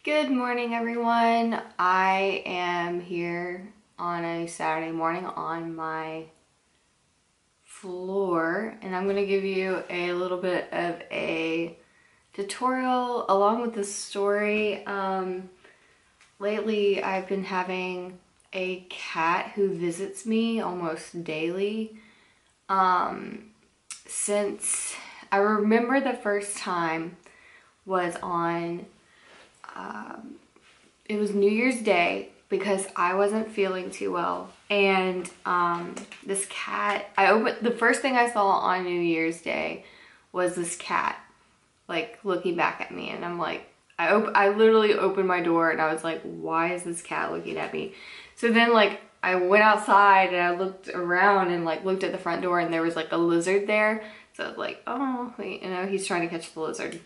Good morning, everyone. I am here on a Saturday morning on my floor, and I'm going to give you a little bit of a tutorial along with the story. Lately, I've been having a cat who visits me almost daily. Since I remember the first time was on it was New Year's Day because I wasn't feeling too well, and this cat, the first thing I saw on New Year's Day was this cat like looking back at me, and I'm like, I literally opened my door and I was like, why is this cat looking at me? So then like I went outside and I looked around and like looked at the front door, and there was like a lizard there. So I was like, oh wait, he's trying to catch the lizard.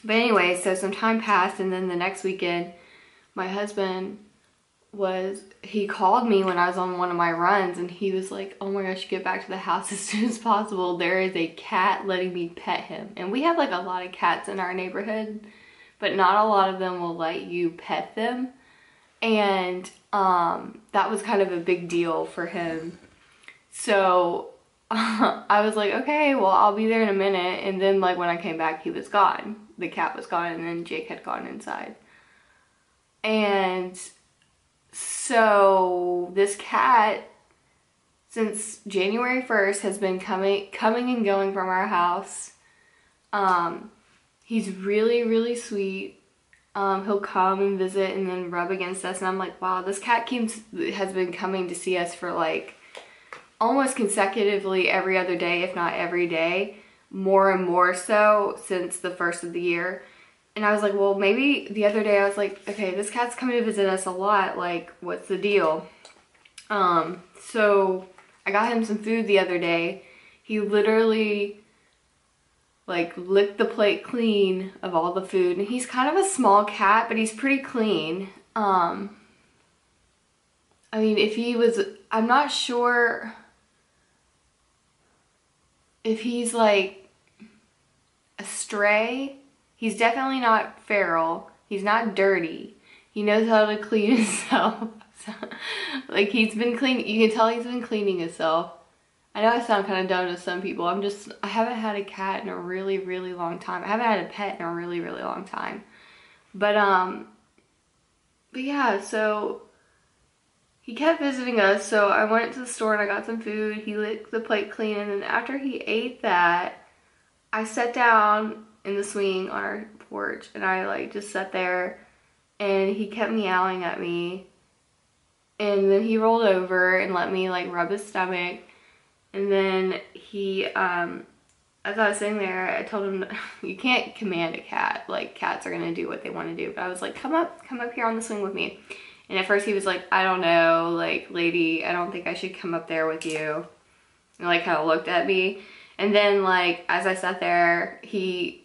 But anyway, so some time passed, and then the next weekend, my husband he called me when I was on one of my runs, and he was like, oh my gosh, get back to the house as soon as possible. There is a cat letting me pet him. And we have like a lot of cats in our neighborhood, but not a lot of them will let you pet them. And that was kind of a big deal for him. So I was like, okay, well, I'll be there in a minute. And then like when I came back, he was gone. The cat was gone, and then Jake had gone inside. And so this cat, since January 1st, has been coming and going from our house. He's really, really sweet. He'll come and visit and then rub against us, and I'm like, wow, this cat has been coming to see us for like almost consecutively every other day, if not every day, more and more so since the first of the year. And I was like, well, maybe the other day I was like, okay, this cat's coming to visit us a lot, like, what's the deal? So I got him some food the other day. He literally like licked the plate clean of all the food, and he's kind of a small cat, but he's pretty clean. I mean, I'm not sure if he's like a stray. He's definitely not feral. He's not dirty. He knows how to clean himself. Like, he's been clean. You can tell he's been cleaning himself. I know I sound kind of dumb to some people. I haven't had a cat in a really, really long time. I haven't had a pet in a really, really long time. But yeah, so he kept visiting us. So I went to the store and I got some food. He licked the plate clean, and then after he ate that, I sat down in the swing on our porch, and I like just sat there, and he kept meowing at me, and then he rolled over and let me like rub his stomach. And then he as I was sitting there, I told him, you can't command a cat, like cats are gonna do what they want to do. But I was like, come up here on the swing with me. And at first he was like, I don't know, like, lady, I don't think I should come up there with you. And like kind of looked at me. And then like as I sat there, he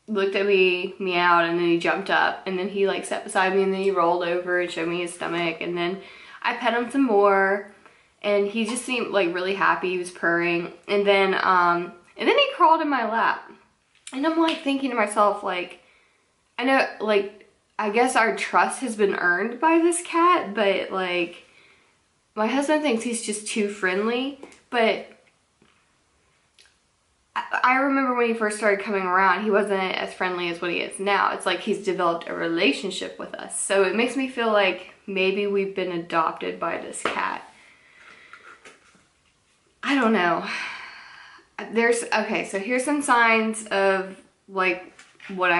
looked at me, meowed, and then he jumped up, and then he like sat beside me, and then he rolled over and showed me his stomach, and then I pet him some more, and he just seemed like really happy. He was purring, and then he crawled in my lap, and I'm like thinking to myself, like, I know, like, I guess our trust has been earned by this cat, but like my husband thinks he's just too friendly. But I remember when he first started coming around, he wasn't as friendly as what he is now. It's like he's developed a relationship with us. So it makes me feel like maybe we've been adopted by this cat. I don't know. Okay, so here's some signs of like what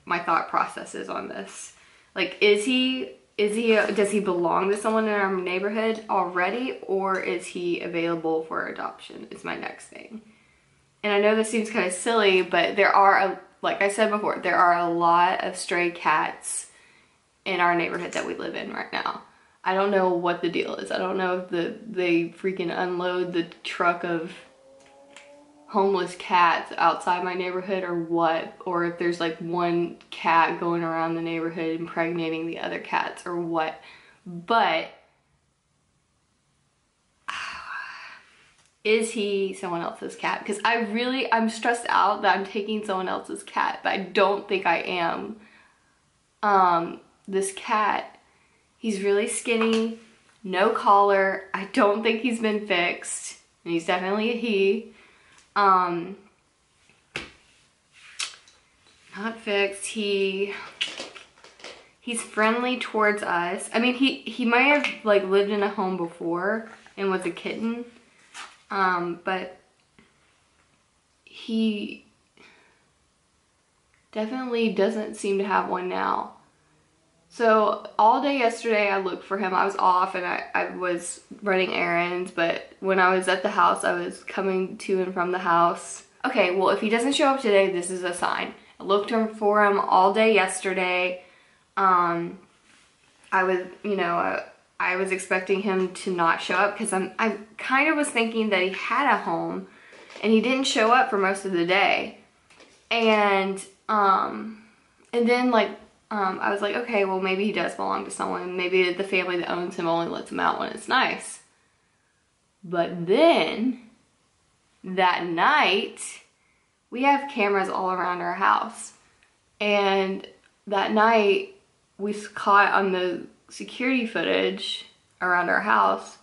my thought process is on this. Like, does he belong to someone in our neighborhood already, or is he available for adoption? Is my next thing. And I know this seems kind of silly, but like I said before, there are a lot of stray cats in our neighborhood that we live in right now. I don't know what the deal is. I don't know if they freaking unload the truck of homeless cats outside my neighborhood or what, or if there's like one cat going around the neighborhood impregnating the other cats or what. But is he someone else's cat? Because I'm stressed out that I'm taking someone else's cat, but I don't think I am. this cat, he's really skinny, no collar. I don't think he's been fixed, and he's definitely a he. Not fixed. He's friendly towards us. I mean, he might have like lived in a home before and was a kitten, but he definitely doesn't seem to have one now. So all day yesterday I looked for him. I was off and I was running errands, but when I was at the house, I was coming to and from the house. Okay, well, if he doesn't show up today, this is a sign. I looked for him all day yesterday. I was, you know, I was expecting him to not show up because I kind of was thinking that he had a home and he didn't show up for most of the day. And then like, I was like, okay, well, maybe he does belong to someone. Maybe the family that owns him only lets him out when it's nice. But then, that night, we have cameras all around our house. And that night, we caught on the security footage around our house,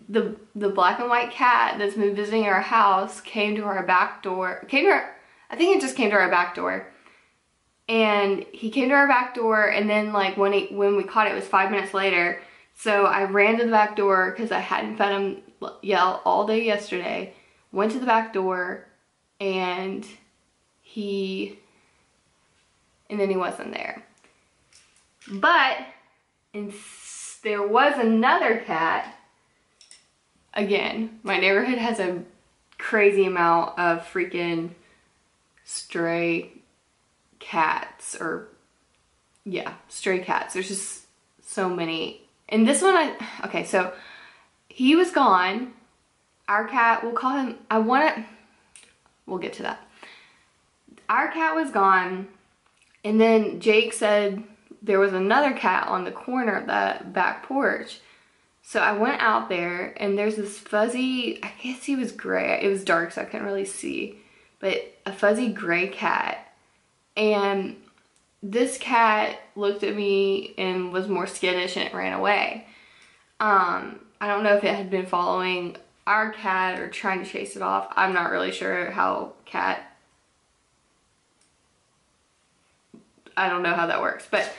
the black and white cat that's been visiting our house came to our back door. I think it just came to our back door. And he came to our back door, and then like when we caught it was 5 minutes later. So I ran to the back door because I hadn't fed him yell all day yesterday. Went to the back door, and then he wasn't there. But there was another cat. Again, my neighborhood has a crazy amount of freaking stray cats, or yeah, stray cats. There's just so many. And this one, okay, so he was gone. Our cat, we'll call him, we'll get to that. Our cat was gone, and then Jake said there was another cat on the corner of the back porch. So I went out there, and there's this fuzzy, I guess he was gray. It was dark, so I couldn't really see, but a fuzzy gray cat. And this cat looked at me and was more skittish, and it ran away. I don't know if it had been following our cat or trying to chase it off. I'm not really sure how I don't know how that works, but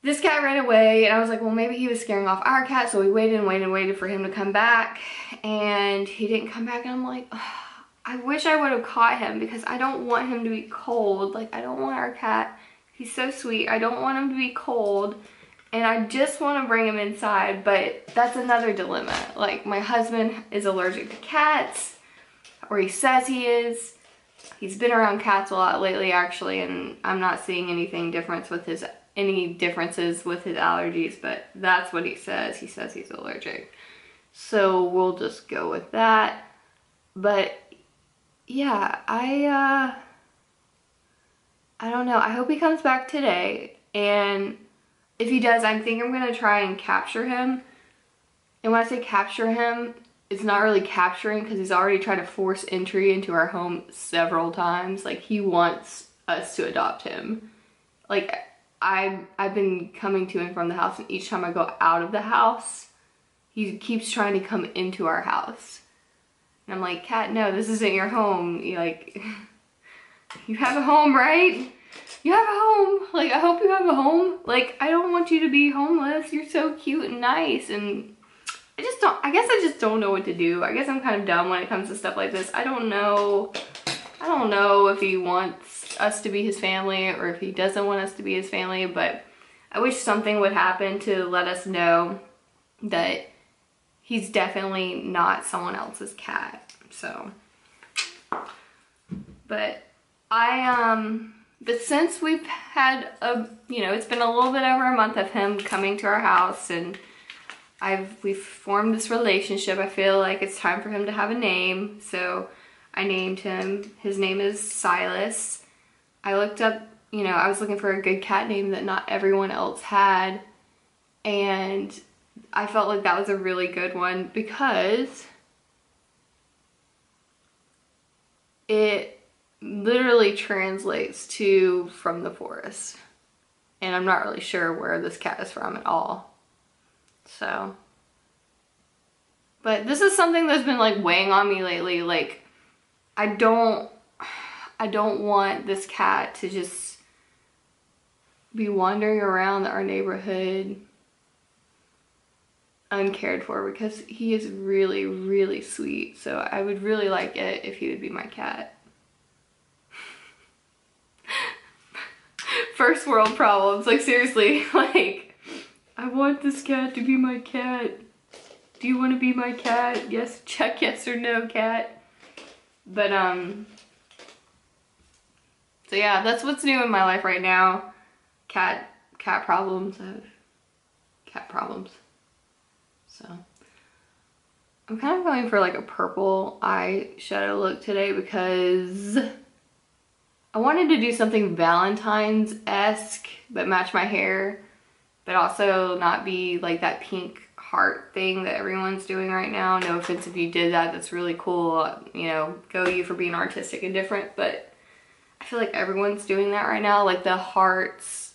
this cat ran away, and I was like, well, maybe he was scaring off our cat. So we waited and waited and waited for him to come back, and he didn't come back. And I'm like, oh, I wish I would have caught him, because I don't want him to be cold. Like, I don't want our cat, he's so sweet, I don't want him to be cold, and I just want to bring him inside. But that's another dilemma. Like, my husband is allergic to cats, or he says he is. He's been around cats a lot lately, actually, and I'm not seeing any differences with his allergies, but that's what he says. He says he's allergic. So we'll just go with that. But yeah, I don't know. I hope he comes back today, and if he does, I think I'm gonna try and capture him. And when I say capture him, it's not really capturing, because he's already tried to force entry into our home several times. Like, he wants us to adopt him. Like, I've been coming to and from the house, and each time I go out of the house, he keeps trying to come into our house. And I'm like, cat, no, this isn't your home. You have a home, right? You have a home. Like, I hope you have a home. Like, I don't want you to be homeless. You're so cute and nice, and I guess I just don't know what to do. I guess I'm kind of dumb when it comes to stuff like this. I don't know if he wants us to be his family or if he doesn't want us to be his family, but I wish something would happen to let us know that he's definitely not someone else's cat. So, but but since we've had it's been a little bit over a month of him coming to our house, and we've formed this relationship, I feel like it's time for him to have a name. So I named him. His name is Silas. I looked up, I was looking for a good cat name that not everyone else had, and I felt like that was a really good one because it literally translates to from the forest. and I'm not really sure where this cat is from at all. So, but this is something that's been like weighing on me lately. Like, I don't want this cat to just be wandering around our neighborhood uncared for, because he is really, really sweet. So I would really like it if he would be my cat. First world problems, like seriously, like, I want this cat to be my cat. Do you want to be my cat? Yes, check yes or no, cat. But so yeah, that's what's new in my life right now. Cat problems. I have cat problems. So I'm kind of going for like a purple eyeshadow look today because I wanted to do something Valentine's-esque but match my hair, but also not be like that pink heart thing that everyone's doing right now. No offense if you did that, that's really cool. You know, go you for being artistic and different, but I feel like everyone's doing that right now. Like the hearts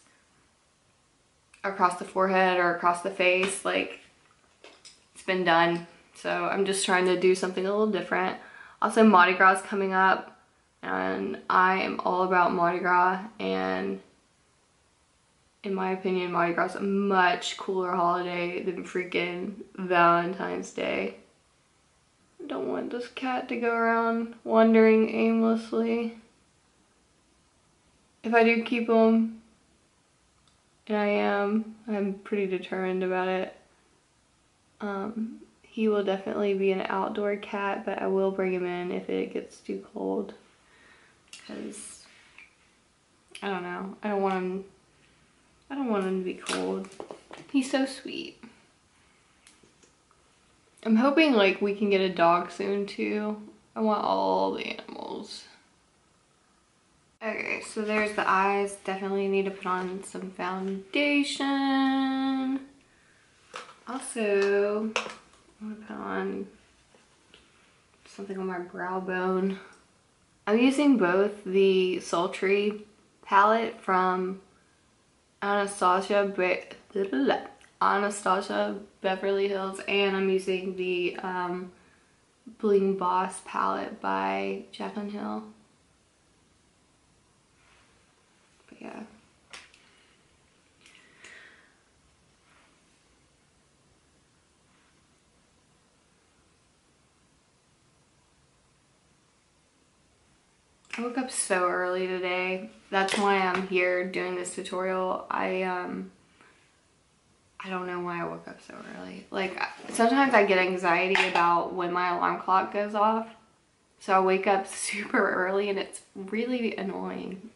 across the forehead or across the face, like it's been done. So I'm just trying to do something a little different. Also, Mardi Gras is coming up, and I am all about Mardi Gras, and in my opinion, Mardi Gras is a much cooler holiday than freaking Valentine's Day. I don't want this cat to go around wandering aimlessly. If I do keep him, and I'm pretty determined about it, he will definitely be an outdoor cat, but I will bring him in if it gets too cold, because I don't know, I don't want him to be cold. He's so sweet. I'm hoping like we can get a dog soon too. I want all the animals. Okay, so there's the eyes. Definitely need to put on some foundation. Also, I'm gonna put on something on my brow bone. I'm using both the Sultry palette from Anastasia Beverly Hills, and I'm using the Bling Boss palette by Jaclyn Hill. But yeah. I woke up so early today. That's why I'm here doing this tutorial. I don't know why I woke up so early. Like, sometimes I get anxiety about when my alarm clock goes off. So I wake up super early, and it's really annoying,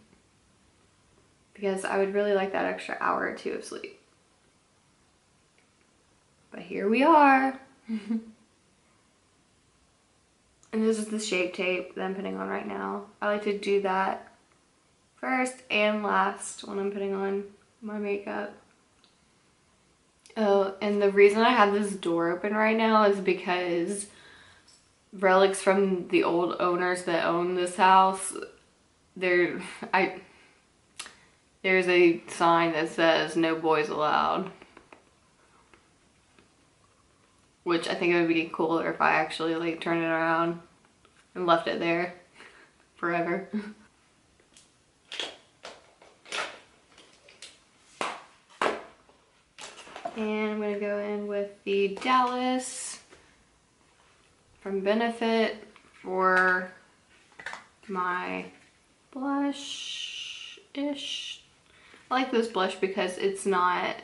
because I would really like that extra hour or two of sleep. But here we are. And this is the Shape Tape that I'm putting on right now. I like to do that first and last when I'm putting on my makeup. Oh, and the reason I have this door open right now is because relics from the old owners that own this house, there's a sign that says "No boys allowed," which I think it would be cooler if I actually like turned it around and left it there forever. And I'm gonna go in with the Dallas from Benefit for my blush-ish. I like this blush because it's not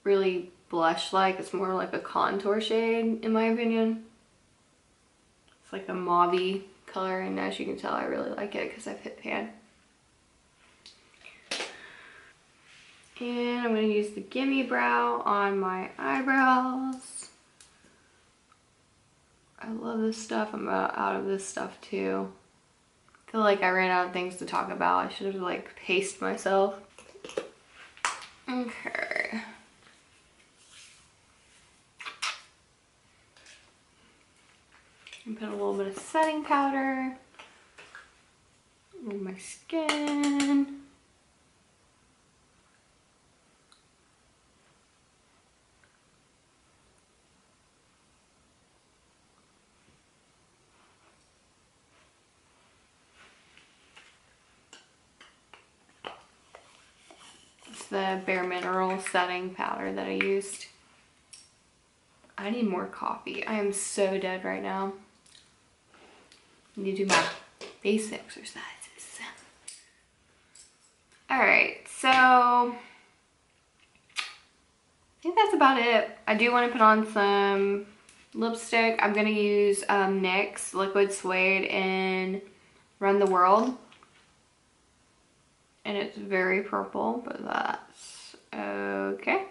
really blush-like, it's more like a contour shade in my opinion. It's like a mauve-y color, and as you can tell I really like it because I've hit pan. And I'm going to use the Gimme Brow on my eyebrows. I love this stuff. I'm about out of this stuff too. I feel like I ran out of things to talk about. I should have like paced myself. Okay. And put a little bit of setting powder on my skin. the Bare Mineral setting powder that I used. I need more coffee. I am so dead right now. I need to do my face exercises. Alright, so I think that's about it. I do want to put on some lipstick. I'm going to use NYX Liquid Suede in Run the World. And it's very purple, but that's okay.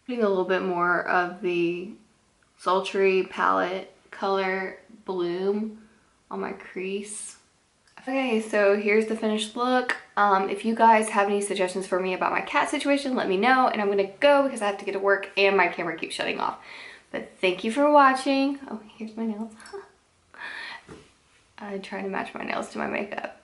Putting a little bit more of the Sultry palette color Bloom on my crease. Okay, so here's the finished look. If you guys have any suggestions for me about my cat situation, let me know, and I'm gonna go because I have to get to work and my camera keeps shutting off. But thank you for watching. Oh, here's my nails. I try to match my nails to my makeup.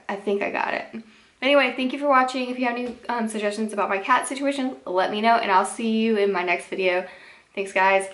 I think I got it. Anyway, thank you for watching. If you have any suggestions about my cat situation, let me know, and I'll see you in my next video. Thanks, guys.